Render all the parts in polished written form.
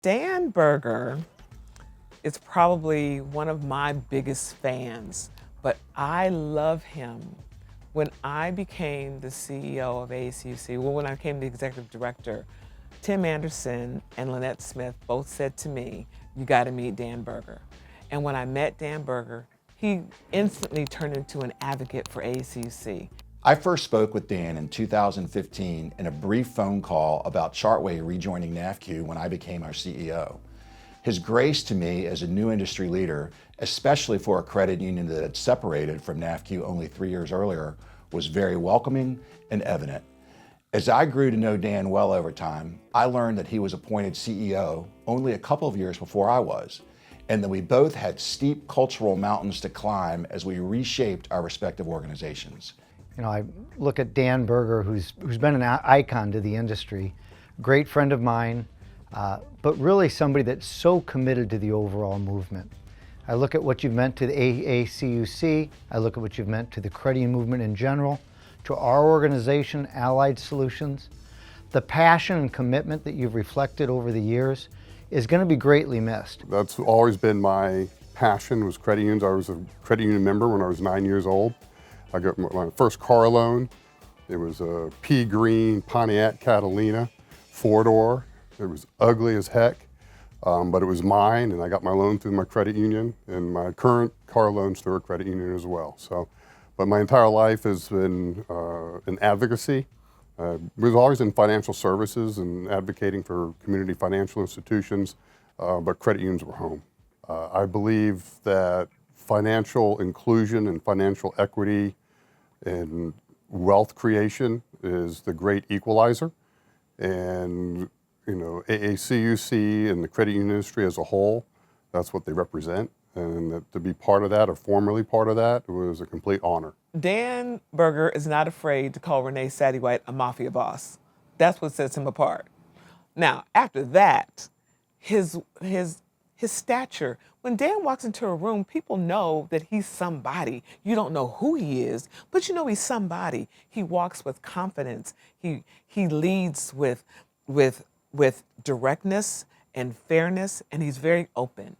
Dan Berger is probably one of my biggest fans, but I love him. When I became the CEO of ACUC, well, when I became the executive director, Tim Anderson and Lynette Smith both said to me, you got to meet Dan Berger. And when I met Dan Berger, he instantly turned into an advocate for ACUC. I first spoke with Dan in 2015 in a brief phone call about Chartway rejoining NAFCU when I became our CEO. His grace to me as a new industry leader, especially for a credit union that had separated from NAFCU only 3 years earlier, was very welcoming and evident. As I grew to know Dan well over time, I learned that he was appointed CEO only a couple of years before I was, and that we both had steep cultural mountains to climb as we reshaped our respective organizations. You know, I look at Dan Berger, who's been an icon to the industry, great friend of mine, but really somebody that's so committed to the overall movement. I look at what you've meant to the AACUC, I look at what you've meant to the credit union movement in general, to our organization, Allied Solutions. The passion and commitment that you've reflected over the years is going to be greatly missed. That's always been my passion, was credit unions. I was a credit union member when I was 9 years old. I got my first car loan. It was a pea green Pontiac Catalina, 4-door. It was ugly as heck, but it was mine, and I got my loan through my credit union, and my current car loan's through a credit union as well. So, but my entire life has been in advocacy. I was always in financial services and advocating for community financial institutions, but credit unions were home. I believe that financial inclusion and financial equity and wealth creation is the great equalizer. And, you know, AACUC and the credit union industry as a whole, that's what they represent. And that to be part of that, or formerly part of that, was a complete honor. Dan Berger is not afraid to call Renee Sattywhite a mafia boss. That's what sets him apart. Now, after that, his stature, when Dan walks into a room, people know that he's somebody. You don't know who he is, but you know he's somebody. He walks with confidence. He leads with directness and fairness, and he's very open.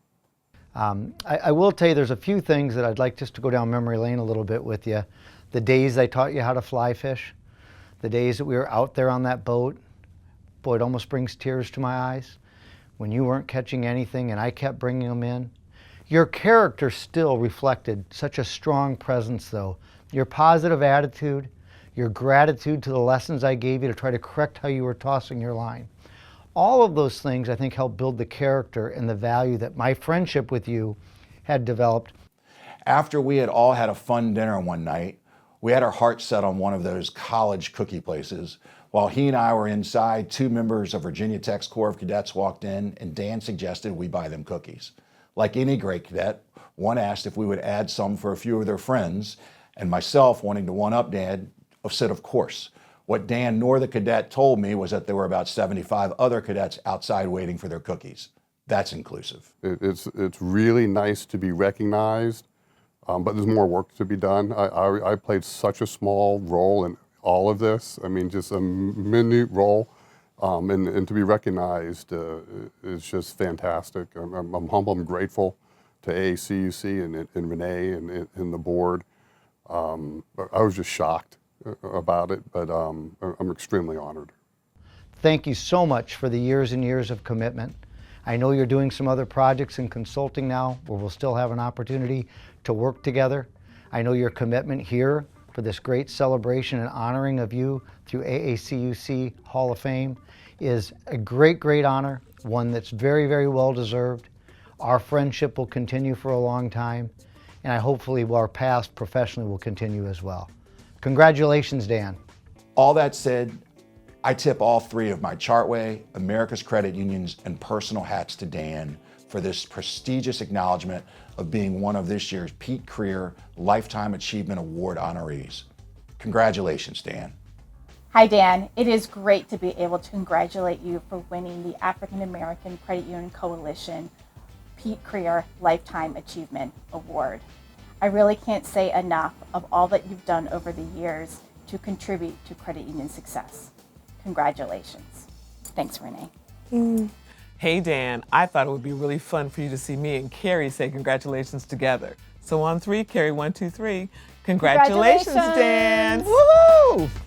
I will tell you there's a few things that I'd like just to go down memory lane a little bit with you. The days I taught you how to fly fish, the days that we were out there on that boat, boy, it almost brings tears to my eyes. When you weren't catching anything and I kept bringing them in. Your character still reflected such a strong presence though. Your positive attitude, your gratitude to the lessons I gave you to try to correct how you were tossing your line. All of those things I think helped build the character and the value that my friendship with you had developed. After we had all had a fun dinner one night, we had our hearts set on one of those college cookie places. While he and I were inside, 2 members of Virginia Tech's Corps of Cadets walked in, and Dan suggested we buy them cookies. Like any great cadet, one asked if we would add some for a few of their friends, and myself, wanting to one-up Dan, said of course. What Dan nor the cadet told me was that there were about 75 other cadets outside waiting for their cookies. That's inclusive. It's really nice to be recognized, but there's more work to be done. I played such a small role in all of this. I mean, just a minute role, and to be recognized is just fantastic. I'm humble, I'm grateful to AACUC and Renee and the board. I was just shocked about it, but I'm extremely honored. Thank you so much for the years and years of commitment. I know you're doing some other projects in consulting now where we'll still have an opportunity to work together. I know your commitment here for this great celebration and honoring of you through AACUC Hall of Fame is a great, great honor, one that's very, very well deserved. Our friendship will continue for a long time, and hopefully our past professionally will continue as well. Congratulations, Dan. All that said, I tip all 3 of my Chartway, America's Credit Unions, and personal hats to Dan for this prestigious acknowledgement of being one of this year's Pete Crear Lifetime Achievement Award honorees. Congratulations, Dan. Hi, Dan. It is great to be able to congratulate you for winning the African American Credit Union Coalition Pete Crear Lifetime Achievement Award. I really can't say enough of all that you've done over the years to contribute to credit union success. Congratulations. Thanks, Renee. Hey Dan, I thought it would be really fun for you to see me and Carrie say congratulations together. So on 3, Carrie, 1, 2, 3. Congratulations, Dan. Congratulations. Woohoo!